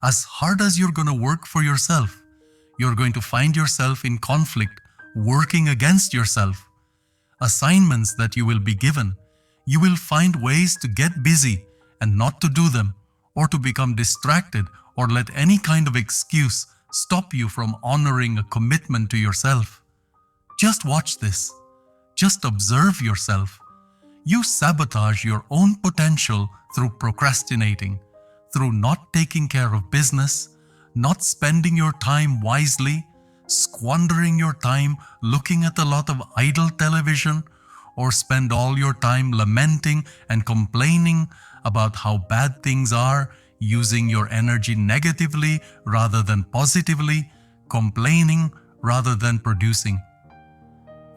As hard as you're going to work for yourself, you're going to find yourself in conflict, working against yourself. Assignments that you will be given, you will find ways to get busy and not to do them, or to become distracted, or let any kind of excuse stop you from honoring a commitment to yourself. Just watch this. Just observe yourself. You sabotage your own potential through procrastinating, through not taking care of business, not spending your time wisely, squandering your time looking at a lot of idle television, or spend all your time lamenting and complaining about how bad things are, using your energy negatively rather than positively, complaining rather than producing.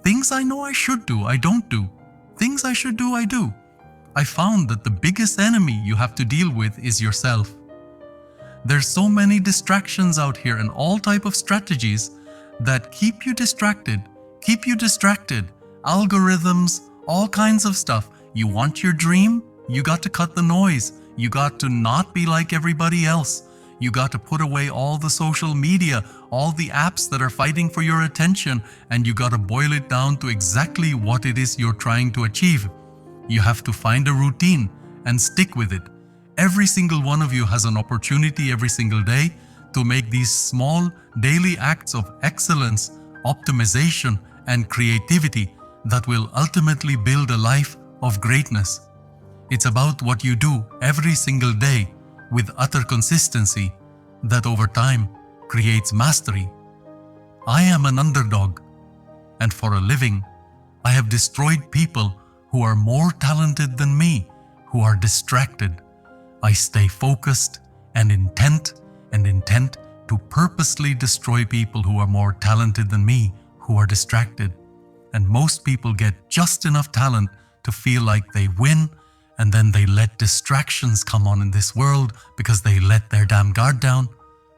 Things I know I should do, I don't do. Things I should do, I do. I found that the biggest enemy you have to deal with is yourself. There's so many distractions out here and all type of strategies that keep you distracted. Algorithms, all kinds of stuff. You want your dream? You got to cut the noise. You got to not be like everybody else. You got to put away all the social media, all the apps that are fighting for your attention, and you got to boil it down to exactly what it is you're trying to achieve. You have to find a routine and stick with it. Every single one of you has an opportunity every single day to make these small daily acts of excellence, optimization, and creativity that will ultimately build a life of greatness. It's about what you do every single day with utter consistency that over time creates mastery. I am an underdog, and for a living, I have destroyed people who are more talented than me, who are distracted. I stay focused and intent to purposely destroy people who are more talented than me, who are distracted. And most people get just enough talent to feel like they win, and then they let distractions come on in this world because they let their damn guard down.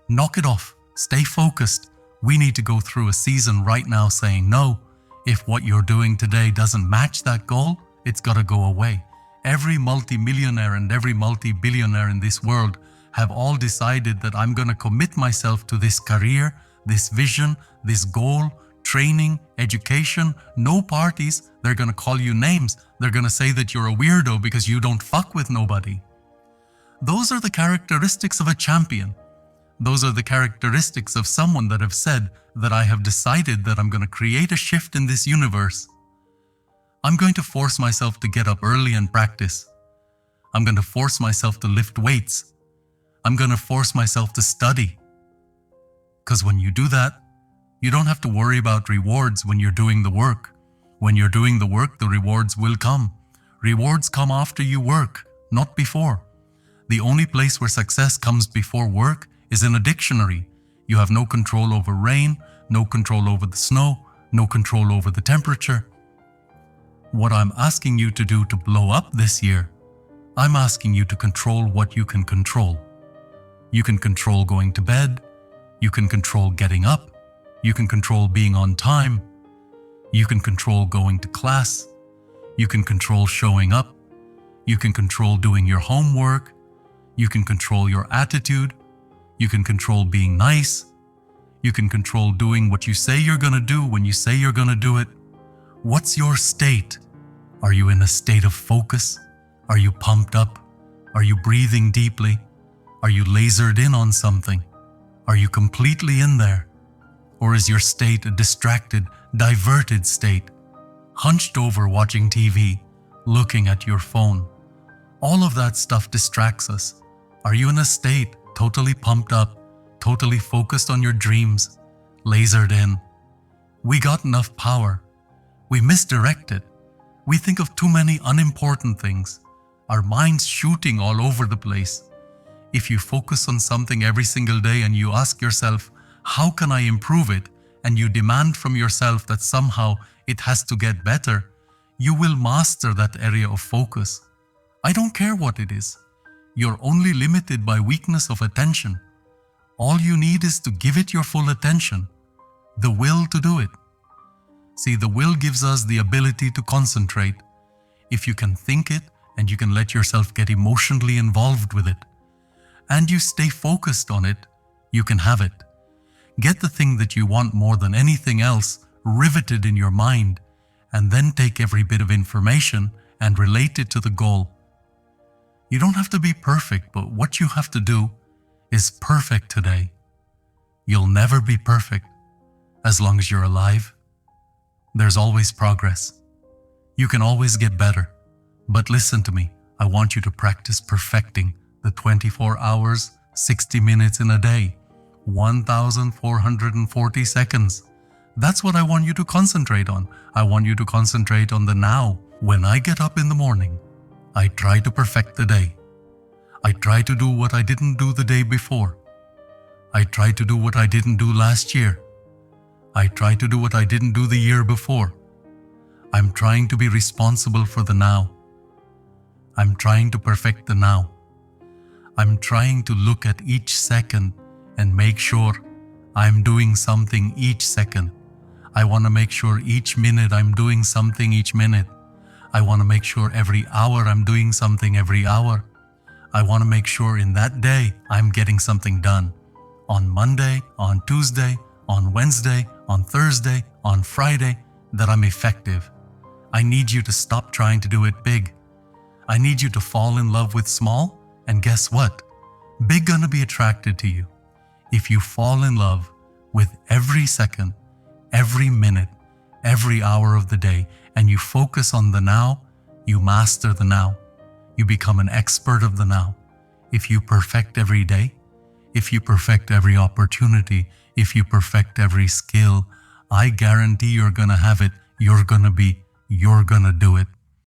Knock it off. Stay focused. We need to go through a season right now saying no. If what you're doing today doesn't match that goal, it's got to go away. Every multi-millionaire and every multi-billionaire in this world have all decided that I'm going to commit myself to this career, this vision, this goal, training, education, no parties. They're going to call you names. They're going to say that you're a weirdo because you don't fuck with nobody. Those are the characteristics of a champion. Those are the characteristics of someone that have said that I have decided that I'm going to create a shift in this universe. I'm going to force myself to get up early and practice. I'm going to force myself to lift weights. I'm going to force myself to study. Because when you do that, you don't have to worry about rewards when you're doing the work. When you're doing the work, the rewards will come. Rewards come after you work, not before. The only place where success comes before work is in a dictionary. You have no control over rain, no control over the snow, no control over the temperature. What I'm asking you to do to blow up this year, I'm asking you to control what you can control. You can control going to bed. You can control getting up. You can control being on time. You can control going to class. You can control showing up. You can control doing your homework. You can control your attitude. You can control being nice. You can control doing what you say you're going to do when you say you're going to do it. What's your state? Are you in a state of focus? Are you pumped up? Are you breathing deeply? Are you lasered in on something? Are you completely in there? Or is your state a distracted, diverted state, hunched over watching TV, looking at your phone? All of that stuff distracts us. Are you in a state totally pumped up, totally focused on your dreams, lasered in? We got enough power. We misdirect it. We think of too many unimportant things. Our minds shooting all over the place. If you focus on something every single day and you ask yourself, how can I improve it? And you demand from yourself that somehow it has to get better, you will master that area of focus. I don't care what it is. You're only limited by weakness of attention. All you need is to give it your full attention, the will to do it. See, the will gives us the ability to concentrate. If you can think it and you can let yourself get emotionally involved with it. and you stay focused on it, you can have it. Get the thing that you want more than anything else riveted in your mind, and then take every bit of information and relate it to the goal. You don't have to be perfect, but what you have to do is perfect today. You'll never be perfect as long as you're alive. There's always progress. You can always get better. But listen to me, I want you to practice perfecting the 24 hours, 60 minutes in a day, 1,440 seconds. That's what I want you to concentrate on. I want you to concentrate on the now. When I get up in the morning, I try to perfect the day. I try to do what I didn't do the day before. I try to do what I didn't do last year. I try to do what I didn't do the year before. I'm trying to be responsible for the now. I'm trying to perfect the now. I'm trying to look at each second and make sure I'm doing something each second. I want to make sure each minute I'm doing something each minute. I want to make sure every hour I'm doing something every hour. I want to make sure in that day I'm getting something done. On Monday, on Tuesday, on Wednesday, on Thursday, on Friday, that I'm effective. I need you to stop trying to do it big. I need you to fall in love with small, and guess what? Big gonna be attracted to you. If you fall in love with every second, every minute, every hour of the day, and you focus on the now, you master the now. You become an expert of the now. If you perfect every day, if you perfect every opportunity, if you perfect every skill, I guarantee you're gonna have it, you're gonna do it.